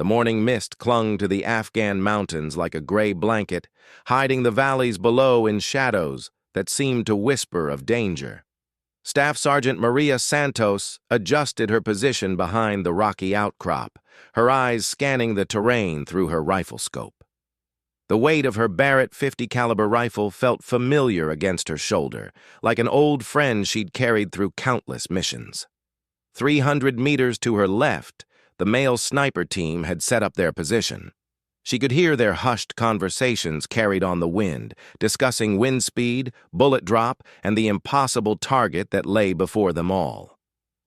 The morning mist clung to the Afghan mountains like a gray blanket, hiding the valleys below in shadows that seemed to whisper of danger. Staff Sergeant Maria Santos adjusted her position behind the rocky outcrop, her eyes scanning the terrain through her rifle scope. The weight of her Barrett .50 caliber rifle felt familiar against her shoulder, like an old friend she'd carried through countless missions. 300 meters to her left, the male sniper team had set up their position. She could hear their hushed conversations carried on the wind, discussing wind speed, bullet drop, and the impossible target that lay before them all.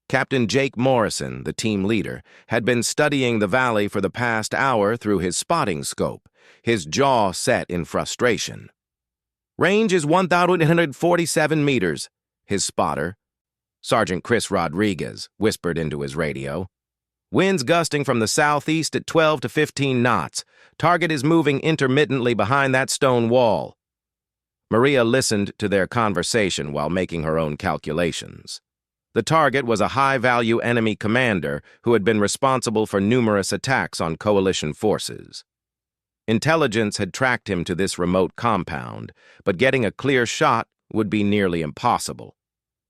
Captain Jake Morrison, the team leader, had been studying the valley for the past hour through his spotting scope, his jaw set in frustration. "Range is 1,847 meters, his spotter, Sergeant Chris Rodriguez, whispered into his radio. "Winds gusting from the southeast at 12 to 15 knots. Target is moving intermittently behind that stone wall." Maria listened to their conversation while making her own calculations. The target was a high-value enemy commander who had been responsible for numerous attacks on coalition forces. Intelligence had tracked him to this remote compound, but getting a clear shot would be nearly impossible.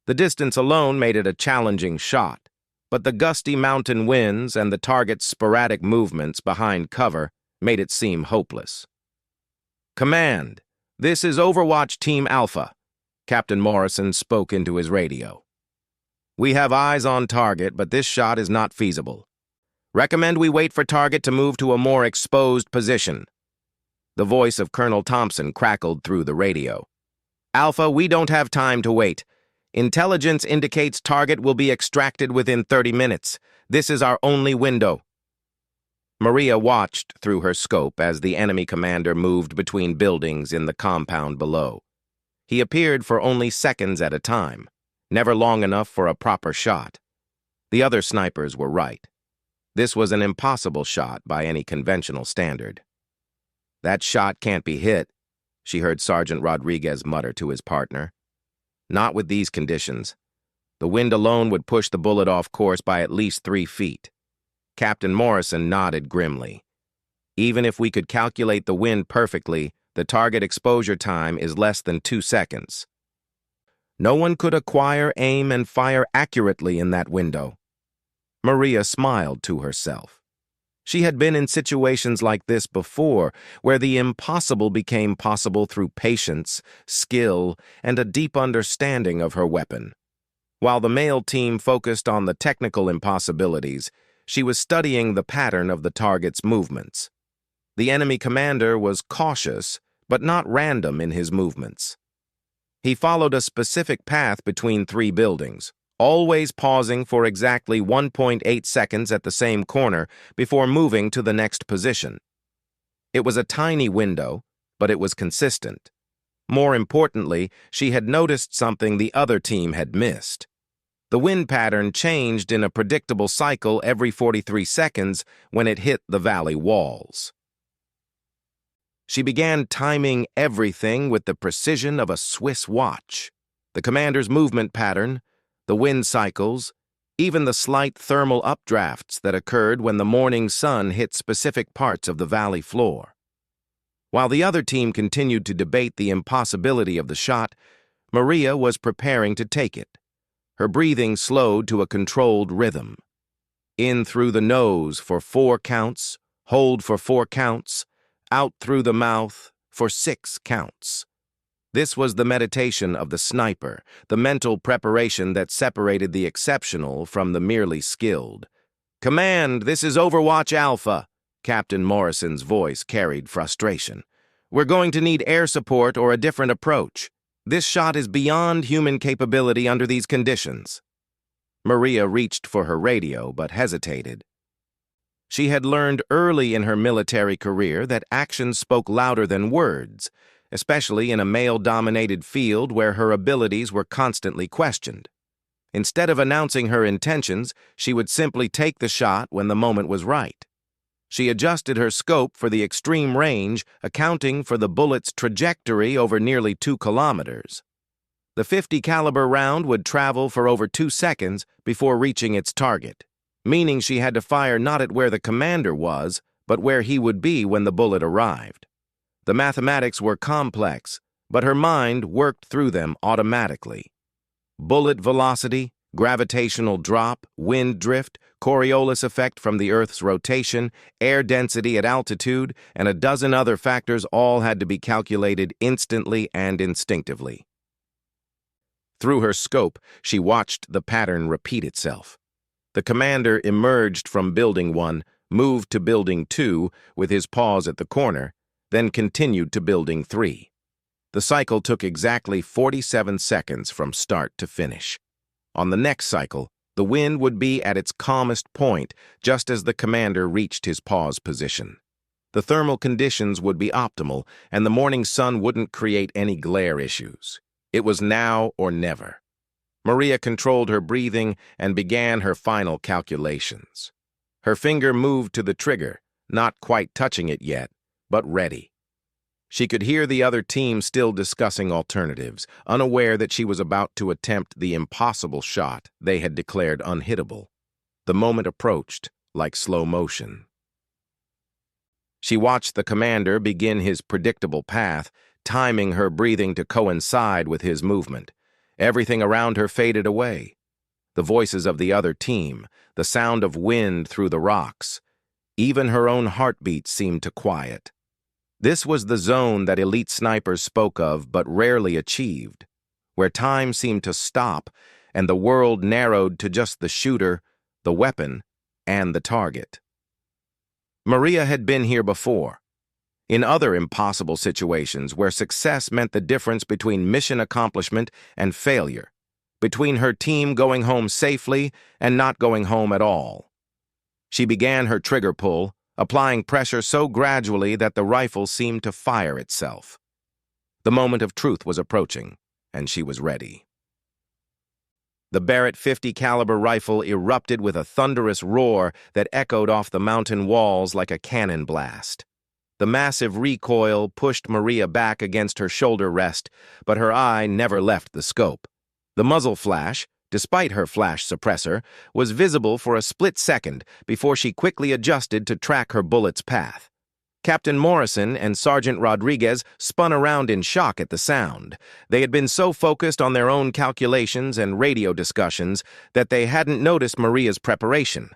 The distance alone made it a challenging shot, but the gusty mountain winds and the target's sporadic movements behind cover made it seem hopeless. "Command, this is Overwatch Team Alpha," Captain Morrison spoke into his radio. "We have eyes on target, but this shot is not feasible. Recommend we wait for target to move to a more exposed position." The voice of Colonel Thompson crackled through the radio. "Alpha, we don't have time to wait. Intelligence indicates target will be extracted within 30 minutes. This is our only window." Maria watched through her scope as the enemy commander moved between buildings in the compound below. He appeared for only seconds at a time, never long enough for a proper shot. The other snipers were right. This was an impossible shot by any conventional standard. "That shot can't be hit," she heard Sergeant Rodriguez mutter to his partner. "Not with these conditions. The wind alone would push the bullet off course by at least 3 feet. Captain Morrison nodded grimly. "Even if we could calculate the wind perfectly, the target exposure time is less than 2 seconds. No one could acquire, aim, and fire accurately in that window." Maria smiled to herself. She had been in situations like this before, where the impossible became possible through patience, skill, and a deep understanding of her weapon. While the male team focused on the technical impossibilities, she was studying the pattern of the target's movements. The enemy commander was cautious, but not random in his movements. He followed a specific path between 3 buildings, always pausing for exactly 1.8 seconds at the same corner before moving to the next position. It was a tiny window, but it was consistent. More importantly, she had noticed something the other team had missed. The wind pattern changed in a predictable cycle every 43 seconds when it hit the valley walls. She began timing everything with the precision of a Swiss watch. The commander's movement pattern, the wind cycles, even the slight thermal updrafts that occurred when the morning sun hit specific parts of the valley floor. While the other team continued to debate the impossibility of the shot, Maria was preparing to take it. Her breathing slowed to a controlled rhythm. In through the nose for 4 counts, hold for 4 counts, out through the mouth for 6 counts. This was the meditation of the sniper, the mental preparation that separated the exceptional from the merely skilled. "Command, this is Overwatch Alpha," Captain Morrison's voice carried frustration. "We're going to need air support or a different approach. This shot is beyond human capability under these conditions." Maria reached for her radio but hesitated. She had learned early in her military career that actions spoke louder than words, especially in a male-dominated field where her abilities were constantly questioned. Instead of announcing her intentions, she would simply take the shot when the moment was right. She adjusted her scope for the extreme range, accounting for the bullet's trajectory over nearly 2 kilometers. The .50 caliber round would travel for over 2 seconds before reaching its target. meaning she had to fire not at where the commander was, but where he would be when the bullet arrived. The mathematics were complex, but her mind worked through them automatically. Bullet velocity, gravitational drop, wind drift, Coriolis effect from the Earth's rotation, air density at altitude, and a dozen other factors all had to be calculated instantly and instinctively. Through her scope, she watched the pattern repeat itself. The commander emerged from Building 1, moved to Building 2 with his pause at the corner, then continued to Building 3. The cycle took exactly 47 seconds from start to finish. On the next cycle, the wind would be at its calmest point just as the commander reached his pause position. The thermal conditions would be optimal, and the morning sun wouldn't create any glare issues. It was now or never. Maria controlled her breathing and began her final calculations. Her finger moved to the trigger, not quite touching it yet, but ready. She could hear the other team still discussing alternatives, unaware that she was about to attempt the impossible shot they had declared unhittable. The moment approached, like slow motion. She watched the commander begin his predictable path, timing her breathing to coincide with his movement. Everything around her faded away. The voices of the other team, the sound of wind through the rocks. Even her own heartbeat seemed to quiet. This was the zone that elite snipers spoke of but rarely achieved, where time seemed to stop and the world narrowed to just the shooter, the weapon, and the target. Maria had been here before, in other impossible situations where success meant the difference between mission accomplishment and failure, between her team going home safely and not going home at all. She began her trigger pull, applying pressure so gradually that the rifle seemed to fire itself. The moment of truth was approaching, and she was ready. The Barrett .50 caliber rifle erupted with a thunderous roar that echoed off the mountain walls like a cannon blast. The massive recoil pushed Maria back against her shoulder rest, but her eye never left the scope. The muzzle flash, despite her flash suppressor, was visible for a split second before she quickly adjusted to track her bullet's path. Captain Morrison and Sergeant Rodriguez spun around in shock at the sound. They had been so focused on their own calculations and radio discussions that they hadn't noticed Maria's preparation.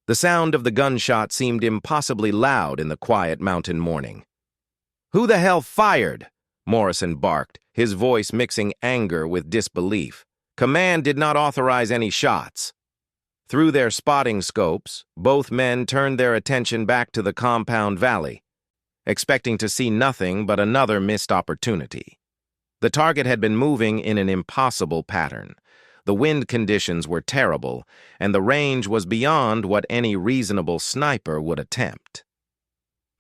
The sound of the gunshot seemed impossibly loud in the quiet mountain morning. "Who the hell fired?" Morrison barked, his voice mixing anger with disbelief. "Command did not authorize any shots." Through their spotting scopes, both men turned their attention back to the compound valley, expecting to see nothing but another missed opportunity. The target had been moving in an impossible pattern. The wind conditions were terrible, and the range was beyond what any reasonable sniper would attempt.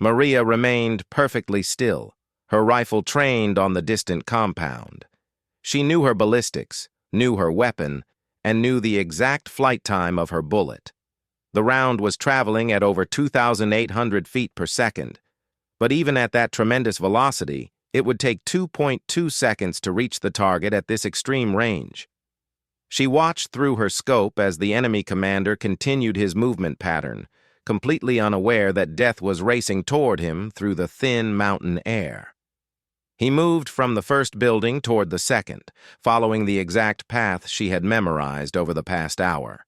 Maria remained perfectly still, her rifle trained on the distant compound. She knew her ballistics, knew her weapon, and knew the exact flight time of her bullet. The round was traveling at over 2,800 feet per second, but even at that tremendous velocity, it would take 2.2 seconds to reach the target at this extreme range. She watched through her scope as the enemy commander continued his movement pattern, completely unaware that death was racing toward him through the thin mountain air. He moved from the first building toward the second, following the exact path she had memorized over the past hour.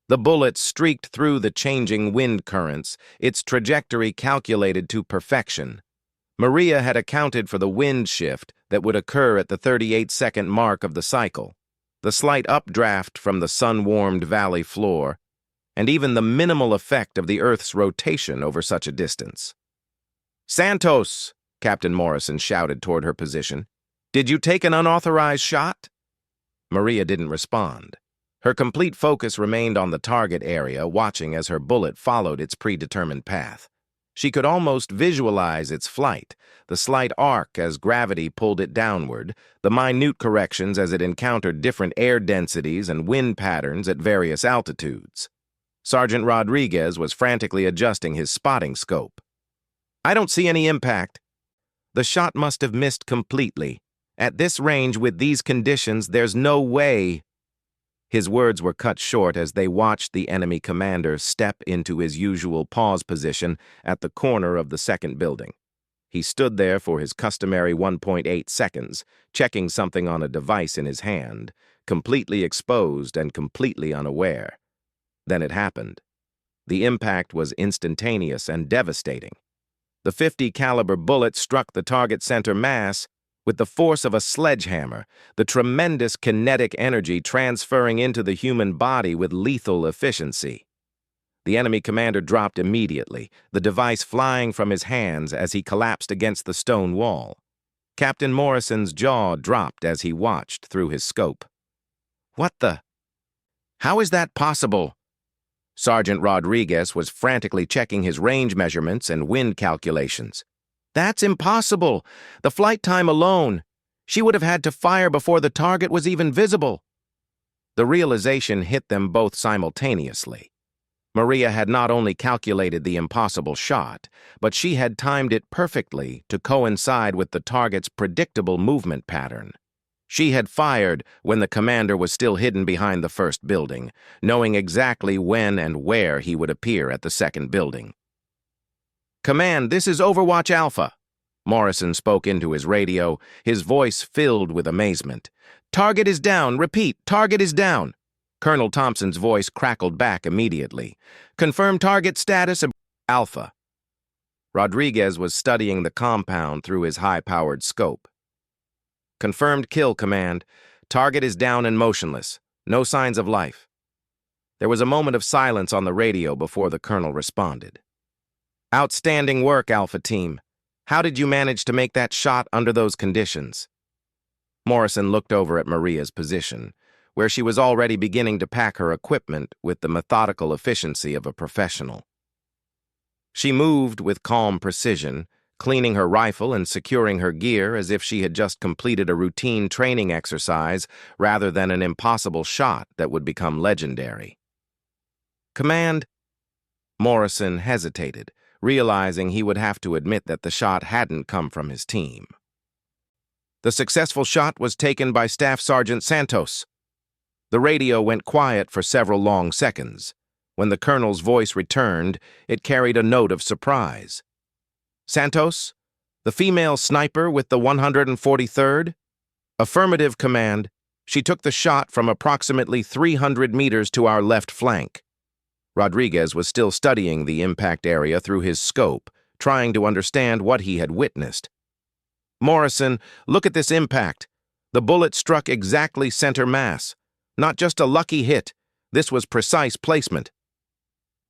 The bullet streaked through the changing wind currents, its trajectory calculated to perfection. Maria had accounted for the wind shift that would occur at the 38-second mark of the cycle, the slight updraft from the sun-warmed valley floor, and even the minimal effect of the Earth's rotation over such a distance. "Santos!" Captain Morrison shouted toward her position. "Did you take an unauthorized shot?" Maria didn't respond. Her complete focus remained on the target area, watching as her bullet followed its predetermined path. She could almost visualize its flight, the slight arc as gravity pulled it downward, the minute corrections as it encountered different air densities and wind patterns at various altitudes. Sergeant Rodriguez was frantically adjusting his spotting scope. "I don't see any impact." "The shot must have missed completely. At this range with these conditions, there's no way." His words were cut short as they watched the enemy commander step into his usual pause position at the corner of the second building. He stood there for his customary 1.8 seconds, checking something on a device in his hand, completely exposed and completely unaware. Then it happened. The impact was instantaneous and devastating. The .50 caliber bullet struck the target center mass with the force of a sledgehammer, the tremendous kinetic energy transferring into the human body with lethal efficiency. The enemy commander dropped immediately, the device flying from his hands as he collapsed against the stone wall. Captain Morrison's jaw dropped as he watched through his scope. "What the? How is that possible?" Sergeant Rodriguez was frantically checking his range measurements and wind calculations. "That's impossible. The flight time alone. She would have had to fire before the target was even visible." The realization hit them both simultaneously. Maria had not only calculated the impossible shot, but she had timed it perfectly to coincide with the target's predictable movement pattern. She had fired when the commander was still hidden behind the first building, knowing exactly when and where he would appear at the second building. "Command, this is Overwatch Alpha." Morrison spoke into his radio, his voice filled with amazement. "Target is down. Repeat, target is down." Colonel Thompson's voice crackled back immediately. "Confirm target status of Alpha." Rodriguez was studying the compound through his high-powered scope. "Confirmed kill, Command. Target is down and motionless. No signs of life." There was a moment of silence on the radio before the colonel responded. "Outstanding work, Alpha Team. How did you manage to make that shot under those conditions?" Morrison looked over at Maria's position, where she was already beginning to pack her equipment with the methodical efficiency of a professional. She moved with calm precision, cleaning her rifle and securing her gear as if she had just completed a routine training exercise rather than an impossible shot that would become legendary. "Command." Morrison hesitated, realizing he would have to admit that the shot hadn't come from his team. "The successful shot was taken by Staff Sergeant Santos." The radio went quiet for several long seconds. When the colonel's voice returned, it carried a note of surprise. "Santos, the female sniper with the 143rd? Affirmative, Command. She took the shot from approximately 300 meters to our left flank." Rodriguez was still studying the impact area through his scope, trying to understand what he had witnessed. "Morrison, look at this impact. The bullet struck exactly center mass. Not just a lucky hit. This was precise placement."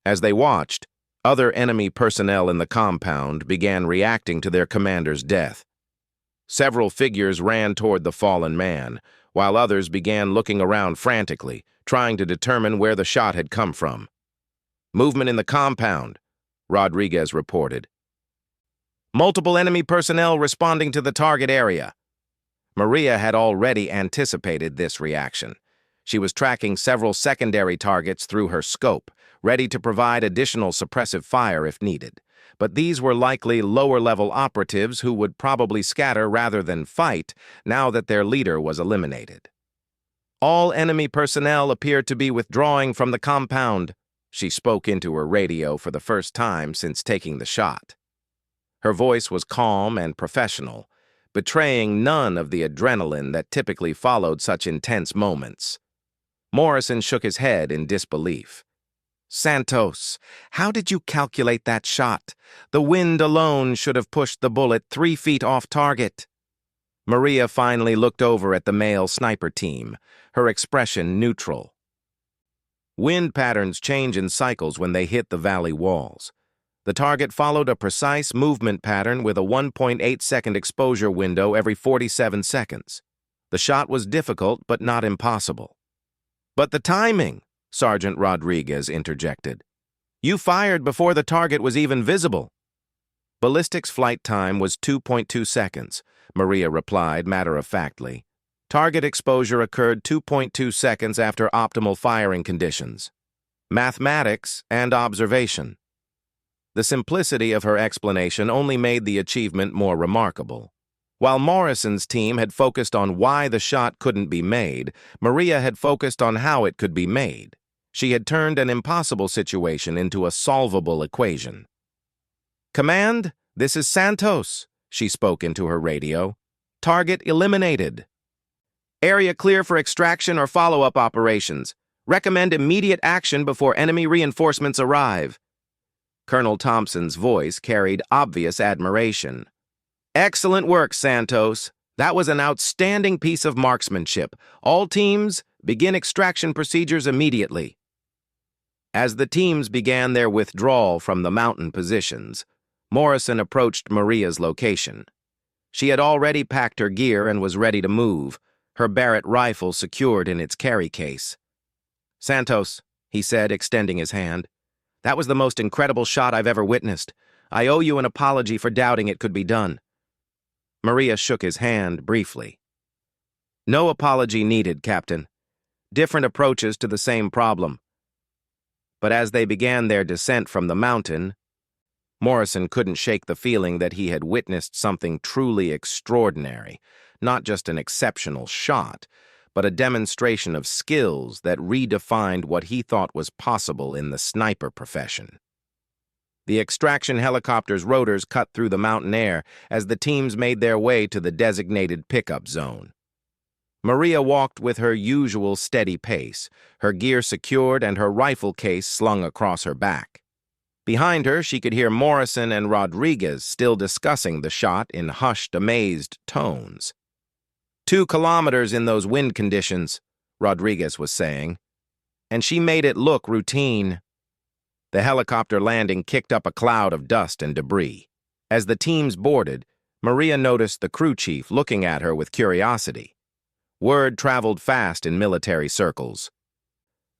As they watched, other enemy personnel in the compound began reacting to their commander's death. Several figures ran toward the fallen man, while others began looking around frantically, trying to determine where the shot had come from. "Movement in the compound," Rodriguez reported. "Multiple enemy personnel responding to the target area." Maria had already anticipated this reaction. She was tracking several secondary targets through her scope, ready to provide additional suppressive fire if needed. But these were likely lower-level operatives who would probably scatter rather than fight now that their leader was eliminated. "All enemy personnel appeared to be withdrawing from the compound." She spoke into her radio for the first time since taking the shot. Her voice was calm and professional, betraying none of the adrenaline that typically followed such intense moments. Morrison shook his head in disbelief. "Santos, how did you calculate that shot? The wind alone should have pushed the bullet 3 feet off target." Maria finally looked over at the male sniper team, her expression neutral. "Wind patterns change in cycles when they hit the valley walls. The target followed a precise movement pattern with a 1.8-second exposure window every 47 seconds. The shot was difficult but not impossible." "But the timing," Sergeant Rodriguez interjected. "You fired before the target was even visible." "Ballistics flight time was 2.2 seconds, Maria replied matter-of-factly. "Target exposure occurred 2.2 seconds after optimal firing conditions. Mathematics and observation." The simplicity of her explanation only made the achievement more remarkable. While Morrison's team had focused on why the shot couldn't be made, Maria had focused on how it could be made. She had turned an impossible situation into a solvable equation. "Command, this is Santos," she spoke into her radio. "Target eliminated. Area clear for extraction or follow-up operations. Recommend immediate action before enemy reinforcements arrive." Colonel Thompson's voice carried obvious admiration. "Excellent work, Santos. That was an outstanding piece of marksmanship. All teams, begin extraction procedures immediately." As the teams began their withdrawal from the mountain positions, Morrison approached Maria's location. She had already packed her gear and was ready to move, her Barrett rifle secured in its carry case. "Santos," he said, extending his hand, "that was the most incredible shot I've ever witnessed. I owe you an apology for doubting it could be done." Maria shook his hand briefly. "No apology needed, Captain. Different approaches to the same problem." But as they began their descent from the mountain, Morrison couldn't shake the feeling that he had witnessed something truly extraordinary, not just an exceptional shot, but a demonstration of skills that redefined what he thought was possible in the sniper profession. The extraction helicopter's rotors cut through the mountain air as the teams made their way to the designated pickup zone. Maria walked with her usual steady pace, her gear secured and her rifle case slung across her back. Behind her, she could hear Morrison and Rodriguez still discussing the shot in hushed, amazed tones. 2 kilometers in those wind conditions," Rodriguez was saying, "and she made it look routine." The helicopter landing kicked up a cloud of dust and debris. As the teams boarded, Maria noticed the crew chief looking at her with curiosity. Word traveled fast in military circles,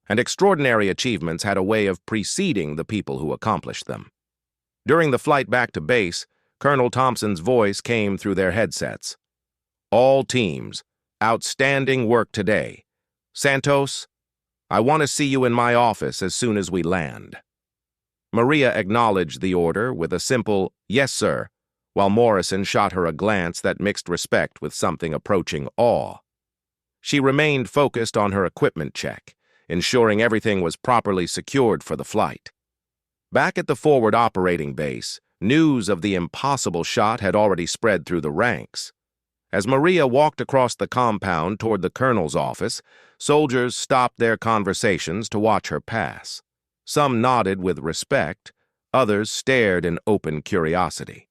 and extraordinary achievements had a way of preceding the people who accomplished them. During the flight back to base, Colonel Thompson's voice came through their headsets. "All teams, outstanding work today. Santos, I want to see you in my office as soon as we land." Maria acknowledged the order with a simple, "Yes, sir," while Morrison shot her a glance that mixed respect with something approaching awe. She remained focused on her equipment check, ensuring everything was properly secured for the flight. Back at the forward operating base, news of the impossible shot had already spread through the ranks. As Maria walked across the compound toward the colonel's office, soldiers stopped their conversations to watch her pass. Some nodded with respect, others stared in open curiosity.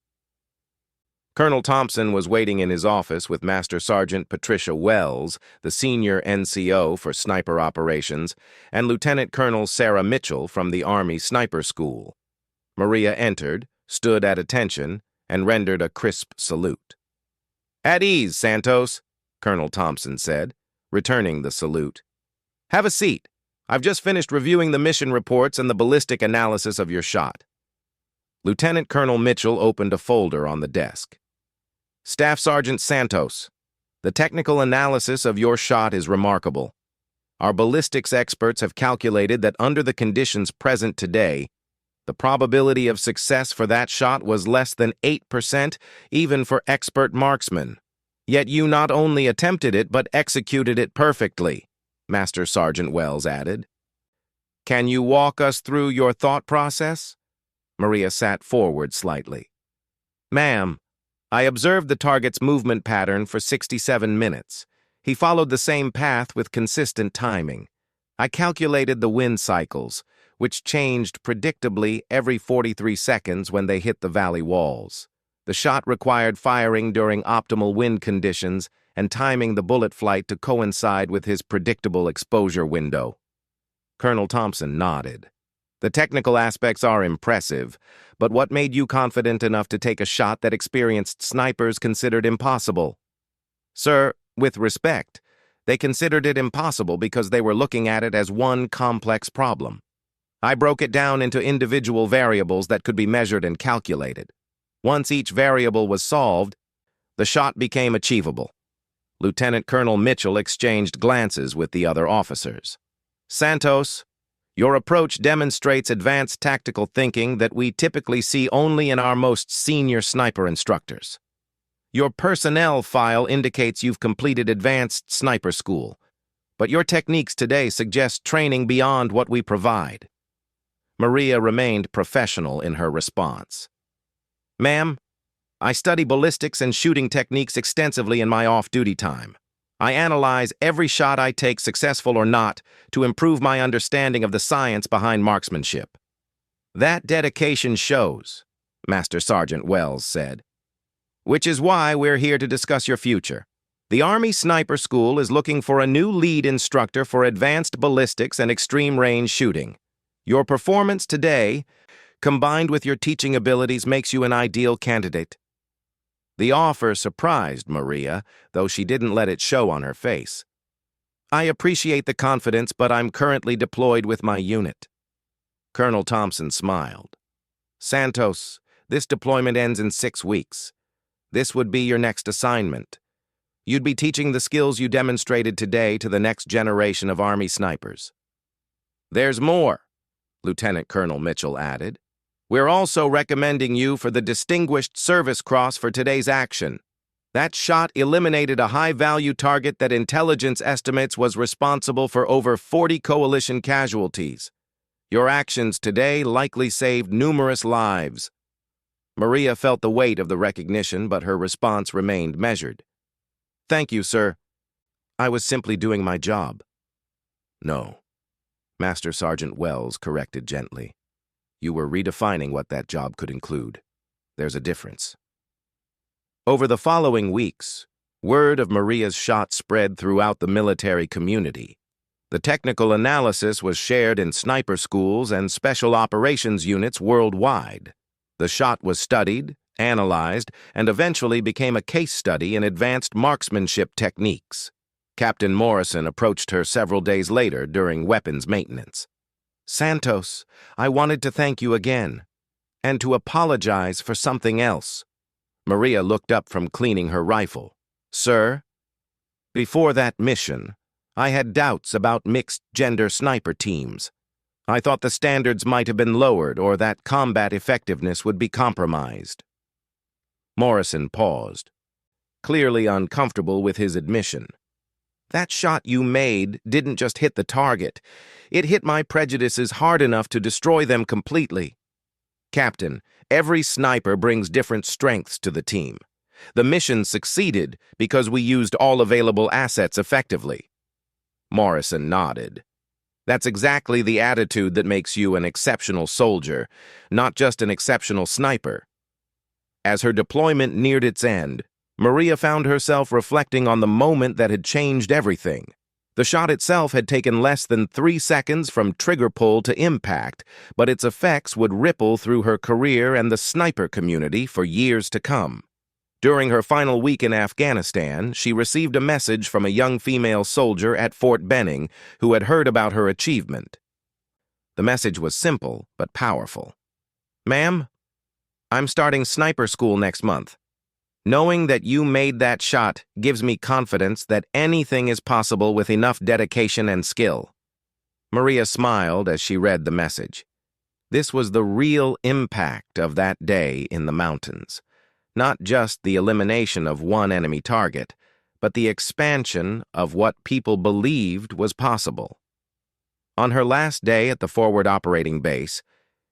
Colonel Thompson was waiting in his office with Master Sergeant Patricia Wells, the senior NCO for sniper operations, and Lieutenant Colonel Sarah Mitchell from the Army Sniper School. Maria entered, stood at attention, and rendered a crisp salute. "At ease, Santos," Colonel Thompson said, returning the salute. "Have a seat. I've just finished reviewing the mission reports and the ballistic analysis of your shot." Lieutenant Colonel Mitchell opened a folder on the desk. "Staff Sergeant Santos, the technical analysis of your shot is remarkable. Our ballistics experts have calculated that under the conditions present today, the probability of success for that shot was less than 8%, even for expert marksmen. Yet you not only attempted it, but executed it perfectly," Master Sergeant Wells added. "Can you walk us through your thought process?" Maria sat forward slightly. "Ma'am, I observed the target's movement pattern for 67 minutes. He followed the same path with consistent timing. I calculated the wind cycles, which changed predictably every 43 seconds when they hit the valley walls. The shot required firing during optimal wind conditions and timing the bullet flight to coincide with his predictable exposure window." Colonel Thompson nodded. "The technical aspects are impressive, but what made you confident enough to take a shot that experienced snipers considered impossible?" "Sir, with respect, they considered it impossible because they were looking at it as one complex problem. I broke it down into individual variables that could be measured and calculated. Once each variable was solved, the shot became achievable." Lieutenant Colonel Mitchell exchanged glances with the other officers. "Santos, your approach demonstrates advanced tactical thinking that we typically see only in our most senior sniper instructors. Your personnel file indicates you've completed advanced sniper school, but your techniques today suggest training beyond what we provide. Maria remained professional in her response. Ma'am, I study ballistics and shooting techniques extensively in my off-duty time. I analyze every shot I take, successful or not, to improve my understanding of the science behind marksmanship. That dedication shows, Master Sergeant Wells said. Which is why we're here to discuss your future. The Army Sniper School is looking for a new lead instructor for advanced ballistics and extreme-range shooting. Your performance today, combined with your teaching abilities, makes you an ideal candidate. The offer surprised Maria, though she didn't let it show on her face. I appreciate the confidence, but I'm currently deployed with my unit. Colonel Thompson smiled. Santos, this deployment ends in 6 weeks. This would be your next assignment. You'd be teaching the skills you demonstrated today to the next generation of Army snipers. There's more, Lieutenant Colonel Mitchell added. We're also recommending you for the Distinguished Service Cross for today's action. That shot eliminated a high-value target that intelligence estimates was responsible for over 40 coalition casualties. Your actions today likely saved numerous lives. Maria felt the weight of the recognition, but her response remained measured. Thank you, sir. I was simply doing my job. No, Master Sergeant Wells corrected gently. You were redefining what that job could include. There's a difference. Over the following weeks, word of Maria's shot spread throughout the military community. The technical analysis was shared in sniper schools and special operations units worldwide. The shot was studied, analyzed, and eventually became a case study in advanced marksmanship techniques. Captain Morrison approached her several days later during weapons maintenance. Santos, I wanted to thank you again, and to apologize for something else. Maria looked up from cleaning her rifle. Sir, before that mission, I had doubts about mixed-gender sniper teams. I thought the standards might have been lowered or that combat effectiveness would be compromised. Morrison paused, clearly uncomfortable with his admission. That shot you made didn't just hit the target. It hit my prejudices hard enough to destroy them completely. Captain, every sniper brings different strengths to the team. The mission succeeded because we used all available assets effectively. Morrison nodded. That's exactly the attitude that makes you an exceptional soldier, not just an exceptional sniper. As her deployment neared its end, Maria found herself reflecting on the moment that had changed everything. The shot itself had taken less than 3 seconds from trigger pull to impact, but its effects would ripple through her career and the sniper community for years to come. During her final week in Afghanistan, she received a message from a young female soldier at Fort Benning who had heard about her achievement. The message was simple but powerful. Ma'am, I'm starting sniper school next month. Knowing that you made that shot gives me confidence that anything is possible with enough dedication and skill. Maria smiled as she read the message. This was the real impact of that day in the mountains. Not just the elimination of one enemy target, but the expansion of what people believed was possible. On her last day at the forward operating base,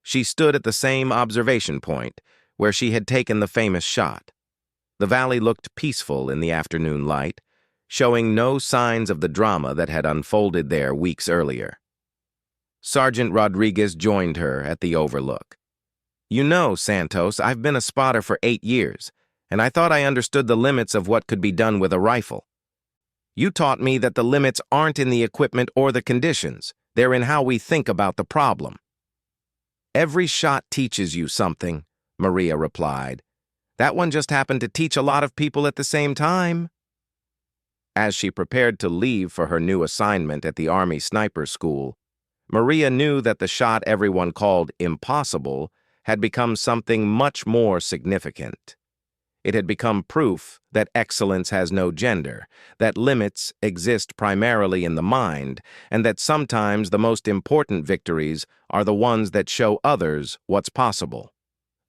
she stood at the same observation point where she had taken the famous shot. The valley looked peaceful in the afternoon light, showing no signs of the drama that had unfolded there weeks earlier. Sergeant Rodriguez joined her at the overlook. You know, Santos, I've been a spotter for 8 years, and I thought I understood the limits of what could be done with a rifle. You taught me that the limits aren't in the equipment or the conditions, they're in how we think about the problem. Every shot teaches you something, Maria replied. That one just happened to teach a lot of people at the same time. As she prepared to leave for her new assignment at the Army Sniper School, Maria knew that the shot everyone called impossible had become something much more significant. It had become proof that excellence has no gender, that limits exist primarily in the mind, and that sometimes the most important victories are the ones that show others what's possible.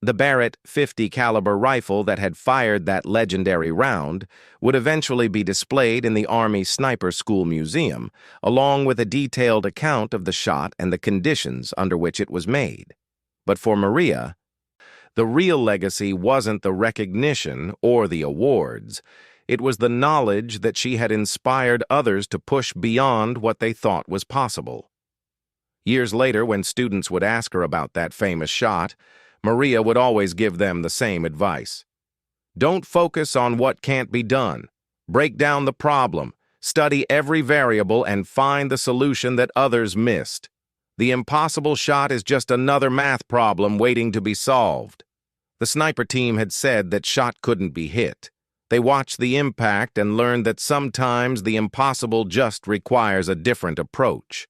The Barrett .50 caliber rifle that had fired that legendary round would eventually be displayed in the Army Sniper School Museum, along with a detailed account of the shot and the conditions under which it was made. But for Maria, the real legacy wasn't the recognition or the awards. It was the knowledge that she had inspired others to push beyond what they thought was possible. Years later, when students would ask her about that famous shot, Maria would always give them the same advice. Don't focus on what can't be done. Break down the problem, study every variable, and find the solution that others missed. The impossible shot is just another math problem waiting to be solved. The sniper team had said that shot couldn't be hit. They watched the impact and learned that sometimes the impossible just requires a different approach.